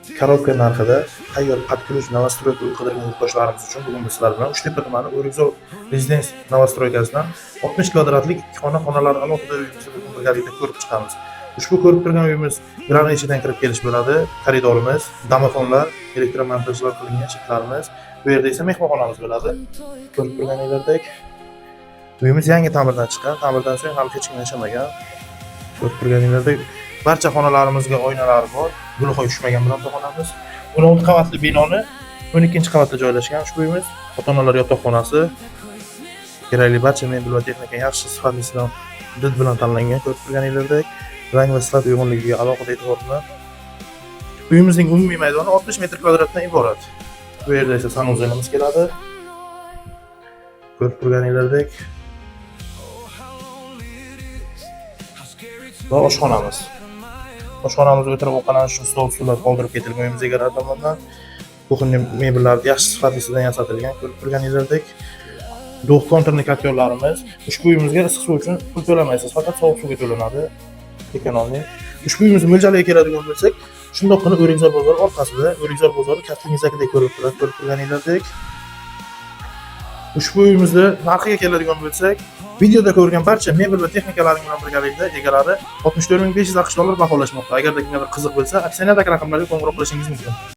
Korobka narxida tayyor podключ новостройка qidirgan yurtdoshlarimiz uchun bugun biz sizlar bilan Uchtepa tumani O'rikzor rezidens новостройкasidan 60 kvadratlik ikki xonalar alohida uyimizni bugun birgalikda ko'rib chiqamiz. Ushbu ko'rib turgan uyimiz granit ichidan kirib kelish bo'ladi. Koridorimiz, domofonlar, elektromontajlar qilingan eshiklarimiz, bu yerda esa mehmonxonamiz bo'ladi. Ko'rib turganingizdek, uyimiz yangi ta'mirdan chiqqan, ta'mirdan so'ng hali hech kim yashamagan. Ko'rib turganingizdek, barcha xonalarimizga oynalar bor. Gulxo'y tushmagan bironta xonamiz. 16 qavatli binoni 12-qavatda joylashgan ushbu uyimiz. Ota-onalar yotoqxonasi, kerakli barcha mebel va texnika yaxshi sifatli did bilan tanlangan. Ko'rib turganingizdek, rang va sifat uyg'unligiga alohida e'tibor bilan. Uyimizning umumiy maydoni 60 metr kvadratdan iborat. Bu yerda esa sanuzelimiz keladi. Ko'rib turganingizdek, va oshxonamiz. Oshxonamizga o'tirib ovqatlanish uchun stol-stullar qoldirib ketilgan uyimiz egalari tomonidan. Kuxnya mebellar yaxshi sifatlidan yasatilgan. Ko'rib turganingizdek, duh konturli kotyorlarimiz. Ushbu uyimizga issiq suv uchun pul to'lamaysiz, faqat sovuq suvga to'lanadi. Ekonomli. Ushbu uyimizni mo'ljaliga keladigan bo'lsak, shundoqqina O'rikzor bozori orqasida, O'rikzor bozori kattingizagidek ko'rib turganingizdek. Ushbu uyimizni narxiga keladigan bo'lsak, videoda ko'rgan barcha mebel va texnikalaring bilan birgalikda egalari $64,500 baholashmoqda. Agarda kimgadir qiziq bo'lsa, aksiyadagi raqamlarga qo'ng'iroq qilishingiz mumkin.